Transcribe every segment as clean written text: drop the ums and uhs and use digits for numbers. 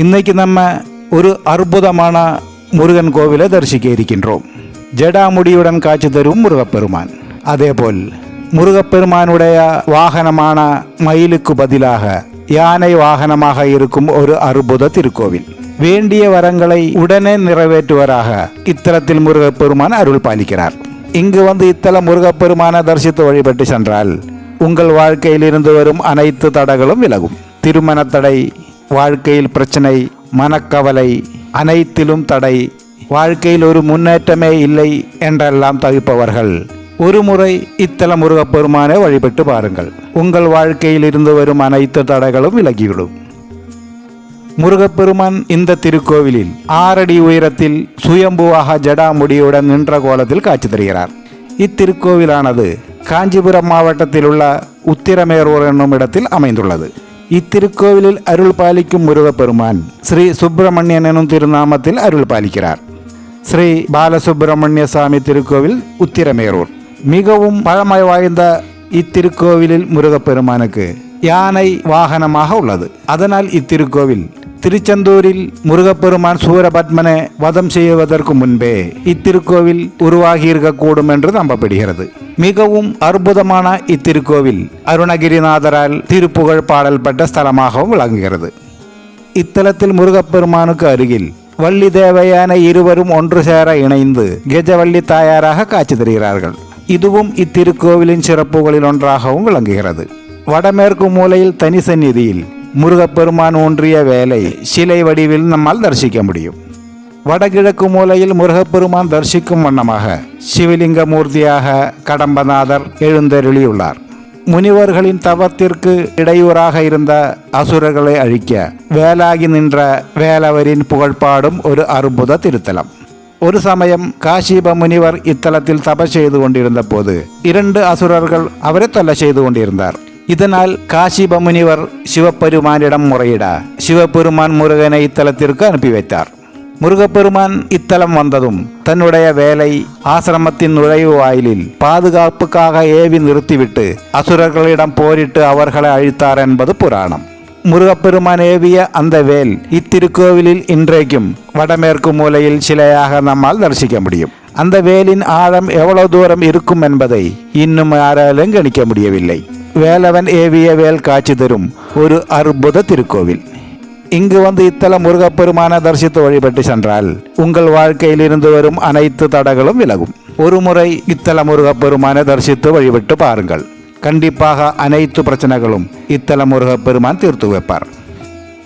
இன்னைக்கு நம்ம ஒரு அற்புதமான முருகன் கோவிலை தரிசிக்க இருக்கின்றோம். ஜடாமுடியுடன் காட்சி தரும் முருகப்பெருமான். அதேபோல் முருகப்பெருமானுடைய வாகனமான மயிலுக்கு பதிலாக யானை வாகனமாக இருக்கும் ஒரு அற்புத திருக்கோவில். வேண்டிய வரங்களை உடனே நிறைவேற்றுவராக இத்தலத்தில் முருகப்பெருமான் அருள் பாலிக்கிறார். இங்கு வந்து இத்தல முருகப்பெருமான தரிசித்து வழிபட்டு சென்றால் உங்கள் வாழ்க்கையில் இருந்து வரும் அனைத்து தடைகளும் விலகும். திருமண தடை, வாழ்க்கையில் பிரச்சனை, மனக்கவலை, அனைத்திலும் தடை, வாழ்க்கையில் ஒரு முன்னேற்றமே இல்லை என்றெல்லாம் தவிப்பவர்கள் ஒரு முறை இத்தல முருகப்பெருமானை வழிபட்டு பாருங்கள். உங்கள் வாழ்க்கையில் இருந்து வரும் அனைத்து தடைகளும் விலகிவிடும். முருகப்பெருமான் இந்த திருக்கோவிலில் 6 அடி உயரத்தில் சுயம்புவாக ஜடாமுடியுடன் நின்ற கோலத்தில் காட்சி தருகிறார். இத்திருக்கோவிலானது காஞ்சிபுரம் மாவட்டத்தில் உள்ள உத்திரமேரூர் என்னும் இடத்தில் அமைந்துள்ளது. இத்திருக்கோவிலில் அருள் பாலிக்கும் முருகப்பெருமான் ஸ்ரீ சுப்பிரமணியன் எனும் திருநாமத்தில் அருள் பாலிக்கிறார். ஸ்ரீ பாலசுப்பிரமணிய சாமி திருக்கோவில், உத்திரமேரூர். மிகவும் பழமை வாய்ந்த இத்திருக்கோவிலில் முருகப்பெருமானுக்கு யானை வாகனமாக உள்ளது. அதனால் இத்திருக்கோவில் திருச்செந்தூரில் முருகப்பெருமான் சூரபத்மனை வதம் செய்வதற்கு முன்பே இத்திருக்கோவில் உருவாகி இருக்கக்கூடும் என்று நம்பப்படுகிறது. மிகவும் அற்புதமான இத்திருக்கோவில் அருணகிரிநாதரால் திருப்புகழ் பாடல் பெற்ற ஸ்தலமாகவும் விளங்குகிறது. இத்தலத்தில் முருகப்பெருமானுக்கு அருகில் வள்ளி தேவையான இருவரும் ஒன்று சேர இணைந்து கெஜவள்ளி தாயாராக காட்சி தருகிறார்கள். இதுவும் இத்திருக்கோவிலின் சிறப்புகளில் ஒன்றாகவும் விளங்குகிறது. வடமேற்கு மூலையில் தனி சந்நிதியில் முருகப்பெருமான் ஒன்றிய வேலை சிலை வடிவில் நம்மால் தரிசிக்க முடியும். வடகிழக்கு மூலையில் முருகப்பெருமான் தரிசிக்கும் வண்ணமாக சிவலிங்க மூர்த்தியாக கடம்பநாதர் எழுந்தருளியுள்ளார். முனிவர்களின் தவத்திற்கு இடையூறாக இருந்த அசுரர்களை அழிக்க வேலாகி நின்ற வேலவரின் புகழ்பாடும் ஒரு அற்புத திருத்தலம். ஒரு சமயம் காசிப முனிவர் இத்தலத்தில் தபஸ் செய்து கொண்டிருந்த போது 2 அசுரர்கள் அவரை தொல்லை செய்து கொண்டிருந்தார். இதனால் காசிப முனிவர் சிவபெருமானிடம் முறையிட சிவபெருமான் முருகனை இத்தலத்திற்கு அனுப்பி வைத்தார். முருகப்பெருமான் இத்தலம் வந்ததும் தன்னுடைய வேலை ஆசிரமத்தின் நுழைவு வாயிலில் பாதுகாப்புக்காக ஏவி நிறுத்திவிட்டு அசுரர்களிடம் போரிட்டு அவர்களை அழித்தார் என்பது புராணம். முருகப்பெருமான் ஏவிய அந்த வேல் இத்திருக்கோவிலில் இன்றைக்கும் வடமேற்கு மூலையில் சிலையாக நம்மால் தரிசிக்க முடியும். அந்த வேலின் ஆழம் எவ்வளவு தூரம் இருக்கும் என்பதை இன்னும் யாராலும் கணிக்க முடியவில்லை. வேலவன் ஏவிய வேல் காட்சி தரும் ஒரு அற்புத திருக்கோவில். இங்கு வந்து இத்தல முருகப்பெருமான தரிசித்து வழிபட்டு சென்றால் உங்கள் வாழ்க்கையில் இருந்து வரும் அனைத்து தடைகளும் விலகும். ஒரு முறை இத்தல முருகப்பெருமானை தரிசித்து வழிபட்டு பாருங்கள். கண்டிப்பாக அனைத்து பிரச்சனைகளும் இத்தல முருகப்பெருமான் தீர்த்து வைப்பார்.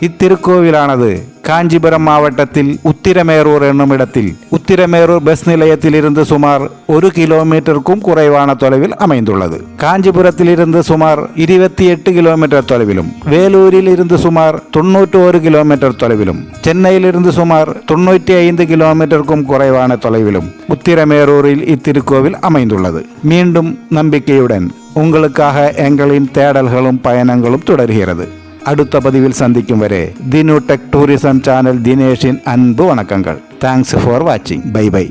இத்திருக்கோவிலானது காஞ்சிபுரம் மாவட்டத்தில் உத்திரமேரூர் என்னும் இடத்தில் உத்திரமேரூர் பஸ் நிலையத்தில் இருந்து சுமார் 1 கிலோமீட்டருக்கும் குறைவான தொலைவில் அமைந்துள்ளது. காஞ்சிபுரத்தில் இருந்து சுமார் 28 கிலோமீட்டர் தொலைவிலும், வேலூரில் இருந்து சுமார் 91 கிலோமீட்டர் தொலைவிலும், சென்னையில் இருந்து சுமார் 95 கிலோமீட்டருக்கும் குறைவான தொலைவிலும் உத்திரமேரூரில் இத்திருக்கோவில் அமைந்துள்ளது. மீண்டும் நம்பிக்கையுடன் உங்களுக்காக எங்களின் தேடல்களும் பயணங்களும் தொடர்கிறது. அடுத்த பதிவில் சந்திக்கும் வரை தினு டெக் டூரிசம் சேனல் தினேஷின் அன்பு வணக்கங்கள். தேங்க்ஸ் ஃபார் வாட்சிங். Bye by.